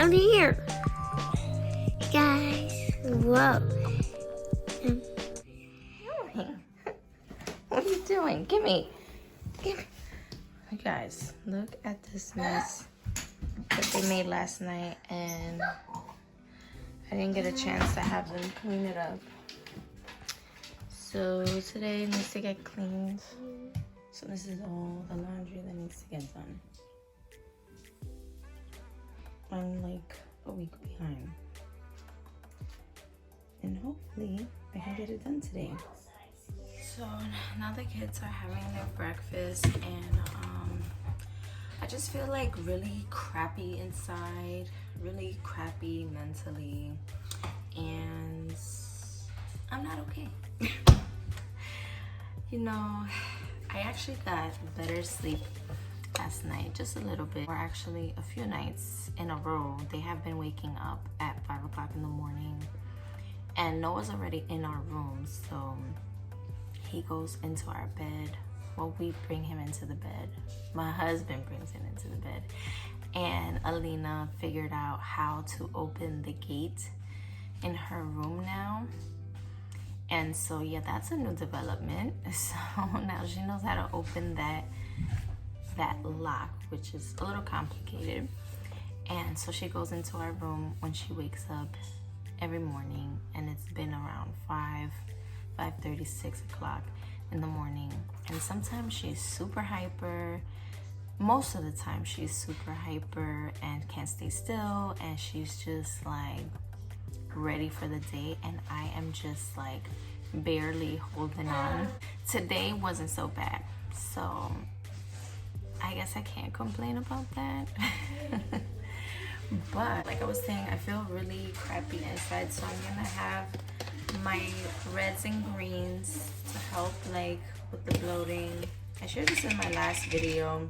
down here. Guys, whoa. What are you doing? Give me. You guys, look at this mess that they made last night, and I didn't get a chance to have them clean it up. So today needs to get cleaned. So this is all the laundry that needs to get done. I'm like a week behind. And hopefully I can get it done today. So now the kids are having their breakfast, and I just feel like really crappy inside, really crappy mentally, and I'm not okay. You know, I actually got better sleep last night, just a little bit, or actually a few nights in a row. They have been waking up at 5 o'clock in the morning, and Noah's already in our room, so he goes into our bed. Well, we bring him into the bed. My husband brings him into the bed. And Alina figured out how to open the gate in her room now. And so, yeah, that's a new development. So now she knows how to open that lock, which is a little complicated. And so she goes into our room when she wakes up every morning, and it's been around 5:30, 6 o'clock in the morning. And sometimes she's super hyper. Most of the time she's super hyper and can't stay still, and she's just like ready for the day, and I am just like barely holding on. Today wasn't so bad, so I guess I can't complain about that. But like I was saying, I feel really crappy inside, so I'm gonna have my reds and greens to help like with the bloating. I shared this in my last video,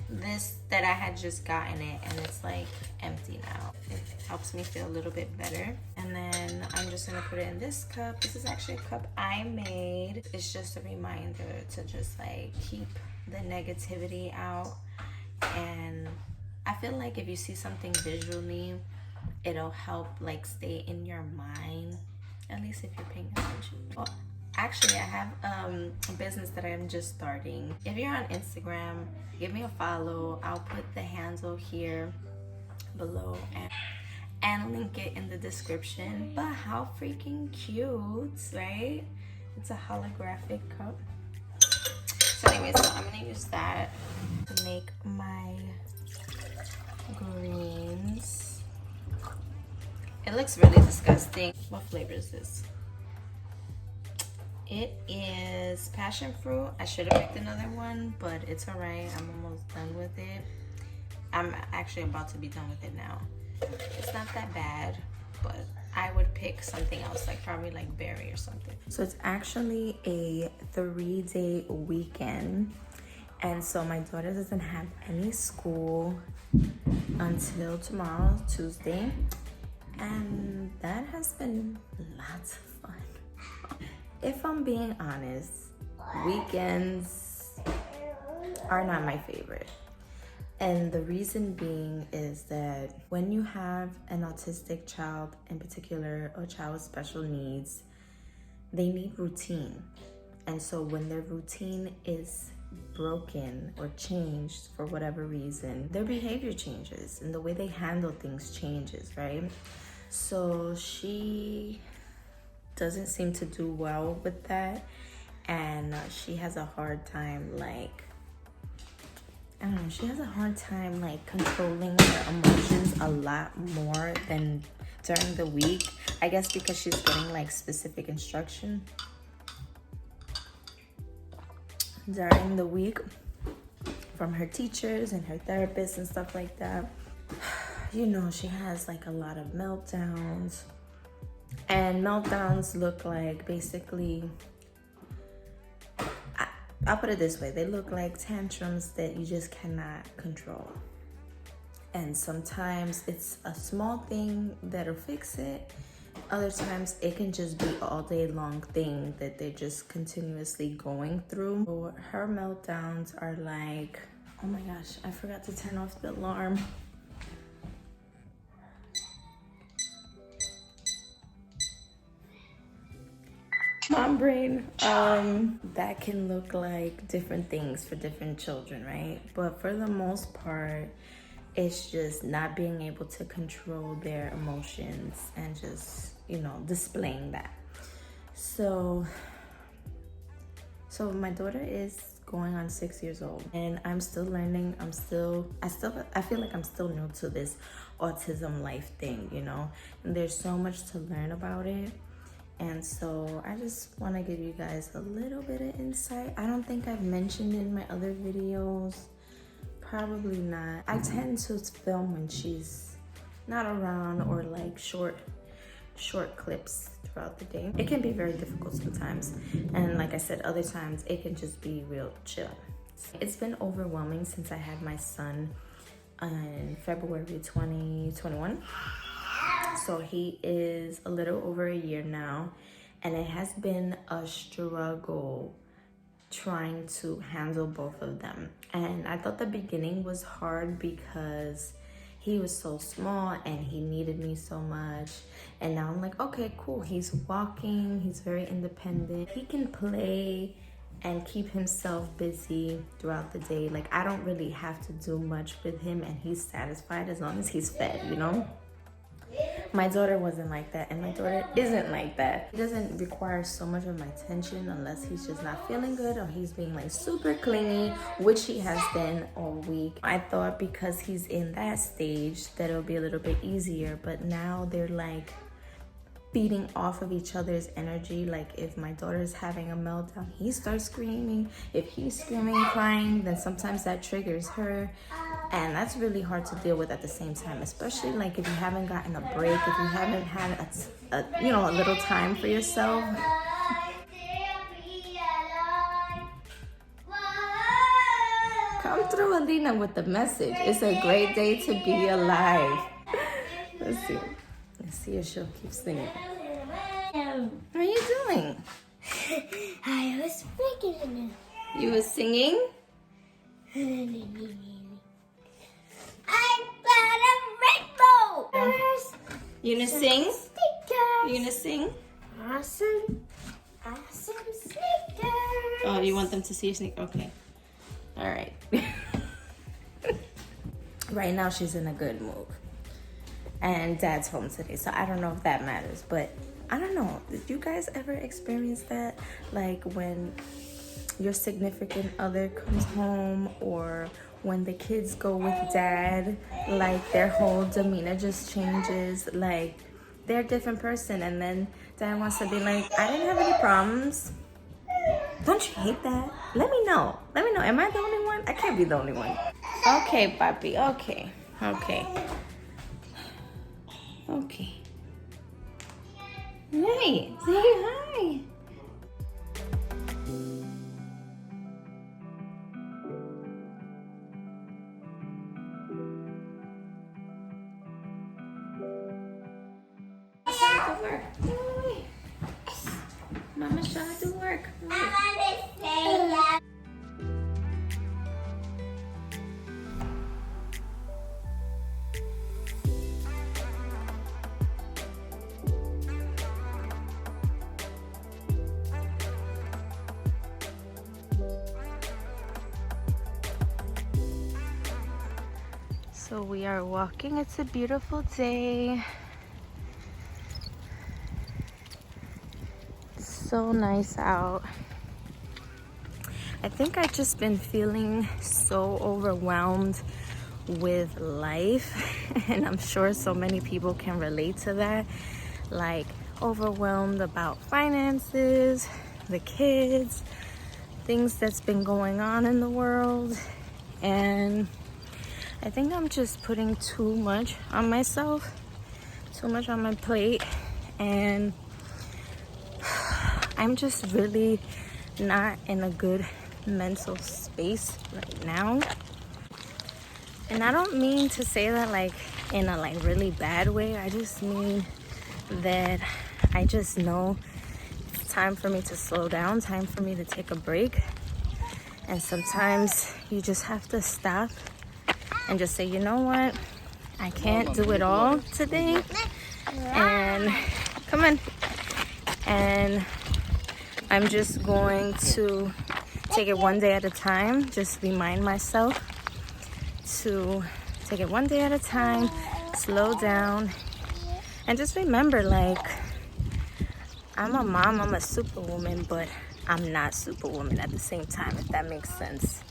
this that I had just gotten it, and it's like empty now. It helps me feel a little bit better. And then I'm just gonna put it in this cup. This is actually a cup I made. It's just a reminder to just like keep the negativity out. And I feel like if you see something visually, it'll help like stay in your mind, at least if you're paying attention. Well, actually, I have a business that I'm just starting. If you're on Instagram, give me a follow. I'll put the handle here below and link it in the description. But how freaking cute, right? It's a holographic cup. So anyways, so I'm gonna use that to make my greens. It looks really disgusting. What flavor is this? It is passion fruit. I should have picked another one, but it's all right. I'm almost done with it. I'm actually about to be done with it now. It's not that bad, but I would pick something else, like probably like berry or something. So it's actually a 3-day weekend. And so my daughter doesn't have any school until tomorrow, Tuesday. And that has been lots of fun. If I'm being honest, weekends are not my favorite. And the reason being is that when you have an autistic child in particular, or a child with special needs, they need routine. And so when their routine is broken or changed for whatever reason, their behavior changes and the way they handle things changes, right? So she doesn't seem to do well with that, and she has a hard time like, I don't know, she has a hard time like controlling her emotions a lot more than during the week. I guess because she's getting like specific instruction during the week from her teachers and her therapists and stuff like that. You know, she has like a lot of meltdowns, and meltdowns look like basically, I'll put it this way, they look like tantrums that you just cannot control. And sometimes it's a small thing that'll fix it. Other times it can just be all day long thing that they're just continuously going through. So her meltdowns are like, oh my gosh, I forgot to turn off the alarm. mom brain. That can look like different things for different children, right? But for the most part, it's just not being able to control their emotions and just, you know, displaying that. So my daughter is going on 6 years old, and I'm still learning. I feel like I'm still new to this autism life thing, you know, and there's so much to learn about it. And so I just want to give you guys a little bit of insight. I don't think I've mentioned it in my other videos. Probably not. I tend to film when she's not around, or like short clips throughout the day. It can be very difficult sometimes, and like I said, other times it can just be real chill. It's been overwhelming since I had my son in February 2021. So he is a little over a year now, and it has been a struggle trying to handle both of them. And I thought the beginning was hard because he was so small and he needed me so much. And now I'm like, okay, cool. He's walking, he's very independent. He can play and keep himself busy throughout the day. Like, I don't really have to do much with him, and he's satisfied as long as he's fed, you know? My daughter wasn't like that, and my daughter isn't like that. He doesn't require so much of my attention unless he's just not feeling good or he's being like super clingy, which he has been all week. I thought because he's in that stage that it'll be a little bit easier, but now they're like feeding off of each other's energy. Like, if my daughter's having a meltdown, he starts screaming. If he's screaming and crying, then sometimes that triggers her. And that's really hard to deal with at the same time, especially like if you haven't gotten a break, if you haven't had a little time for yourself. Come through, Alina, with the message. It's a great day to be alive. Let's see if she'll keep singing. How are you doing? I was singing. You were singing? I got a rainbow. You gonna sing? Stickers. You gonna sing? Awesome stickers. Oh, you want them to see your sneak? Okay. All right. Right now she's in a good mood. And Dad's home today, so I don't know if that matters. But I don't know. Did you guys ever experience that? Like when your significant other comes home, or when the kids go with Dad, like their whole demeanor just changes. Like they're a different person, and then Dad wants to be like, I didn't have any problems. Don't you hate that? Let me know. Am I the only one? I can't be the only one. Okay, papi. Okay. Hey, say hi. Mama's trying to work. So we are walking. It's a beautiful day. So nice out. I think I've just been feeling so overwhelmed with life, and I'm sure so many people can relate to that. Like, overwhelmed about finances, the kids, things that's been going on in the world, and I think I'm just putting too much on myself, too much on my plate, and I'm just really not in a good mental space right now. And I don't mean to say that like in a like really bad way. I just mean that I just know it's time for me to slow down, time for me to take a break. And sometimes you just have to stop and just say, you know what? I can't do it all today. And come on. And I'm just going to take it one day at a time. Just remind myself to take it one day at a time, slow down, and just remember, like, I'm a mom, I'm a superwoman, but I'm not superwoman at the same time, if that makes sense.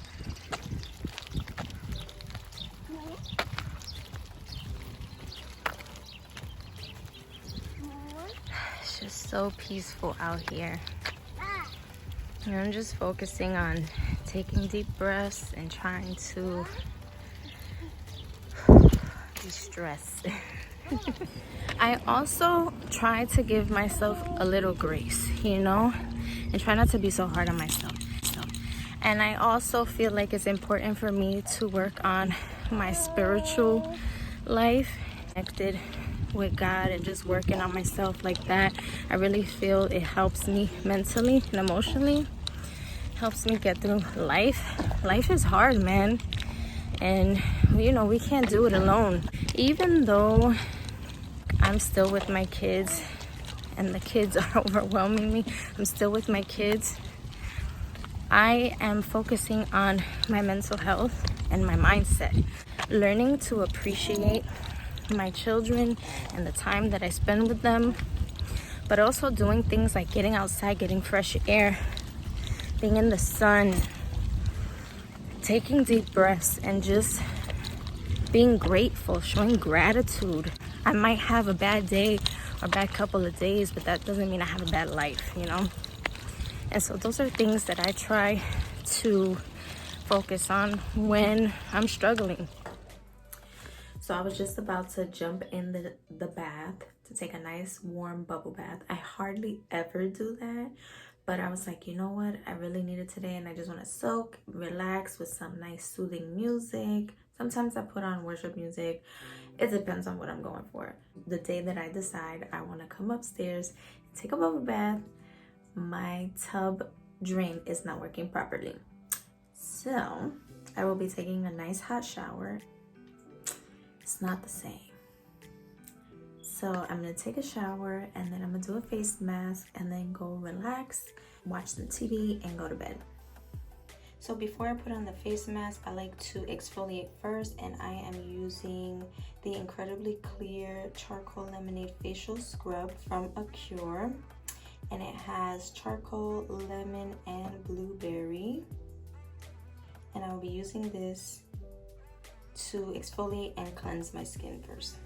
It's just so peaceful out here. And I'm just focusing on taking deep breaths and trying to de-stress. I also try to give myself a little grace, you know, and try not to be so hard on myself. And I also feel like it's important for me to work on my spiritual life, connected with God, and just working on myself like that. I really feel it helps me mentally and emotionally, helps me get through life. Life is hard, man. And, you know, we can't do it alone. Even though I'm still with my kids and the kids are overwhelming me, I'm still with my kids. I am focusing on my mental health and my mindset, learning to appreciate my children and the time that I spend with them, but also doing things like getting outside, getting fresh air, being in the sun, taking deep breaths, and just being grateful, showing gratitude. I might have a bad day or bad couple of days, but that doesn't mean I have a bad life, you know? And so those are things that I try to focus on when I'm struggling. So I was just about to jump in the bath to take a nice warm bubble bath. I hardly ever do that, but I was like, you know what? I really need it today, and I just want to soak, relax with some nice soothing music. Sometimes I put on worship music. It depends on what I'm going for. The day that I decide I want to come upstairs and take a bubble bath, my tub drain is not working properly. So I will be taking a nice hot shower. It's not the same. So I'm gonna take a shower, and then I'm gonna do a face mask, and then go relax, watch the TV, and go to bed. So before I put on the face mask, I like to exfoliate first, and I am using the incredibly clear charcoal lemonade facial scrub from Acure. And it has charcoal, lemon, and blueberry. And I will be using this to exfoliate and cleanse my skin first.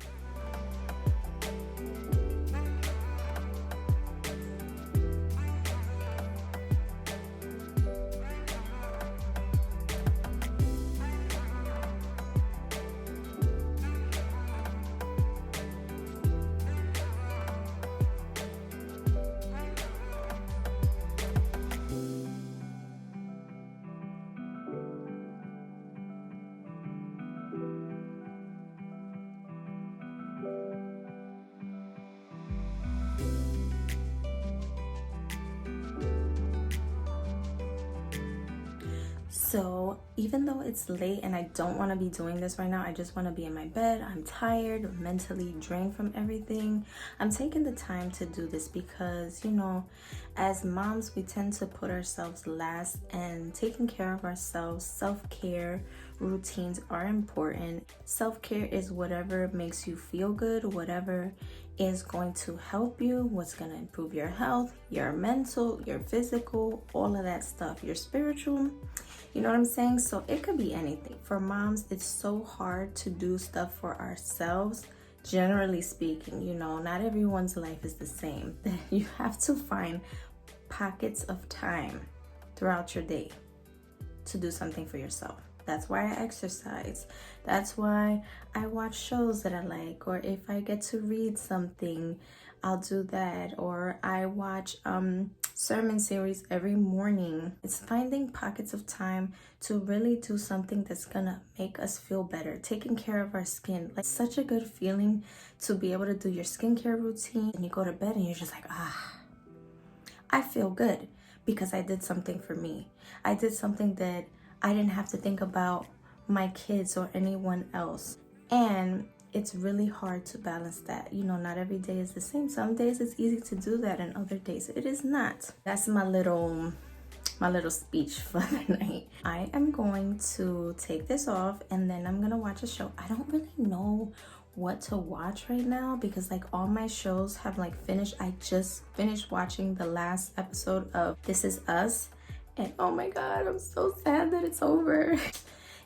So even though it's late and I don't want to be doing this right now, I just want to be in my bed. I'm tired, mentally drained from everything. I'm taking the time to do this because, you know, as moms, we tend to put ourselves last, and taking care of ourselves, self-care routines are important. Self-care is whatever makes you feel good, whatever is going to help you, what's going to improve your health, your mental, your physical, all of that stuff, your spiritual. You know what I'm saying? So it could be anything. For moms, it's so hard to do stuff for ourselves. Generally speaking, you know, not everyone's life is the same. You have to find pockets of time throughout your day to do something for yourself. That's why I exercise. That's why I watch shows that I like, or if I get to read something, I'll do that. Or I watch sermon series every morning. It's finding pockets of time to really do something that's gonna make us feel better. Taking care of our skin, like, such a good feeling to be able to do your skincare routine, and you go to bed and you're just like, I feel good because I did something for me. I did something that I didn't have to think about my kids or anyone else. And it's really hard to balance that. You know, not every day is the same. Some days it's easy to do that and other days it is not. That's my little speech for the night. I am going to take this off and then I'm gonna watch a show. I don't really know what to watch right now because like all my shows have like finished. I just finished watching the last episode of This Is Us and oh my god, I'm so sad that it's over.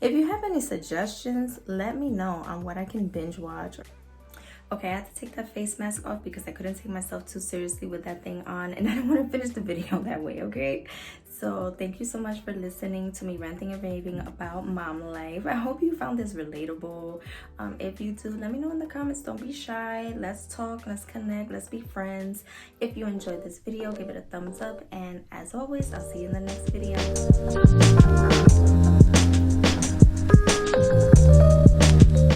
If you have any suggestions, let me know on what I can binge watch. Okay, I had to take that face mask off because I couldn't take myself too seriously with that thing on and I don't want to finish the video that way, okay? So thank you so much for listening to me ranting and raving about mom life. I hope you found this relatable. If you do, let me know in the comments. Don't be shy. Let's talk, let's connect, let's be friends. If you enjoyed this video, give it a thumbs up. And as always, I'll see you in the next video.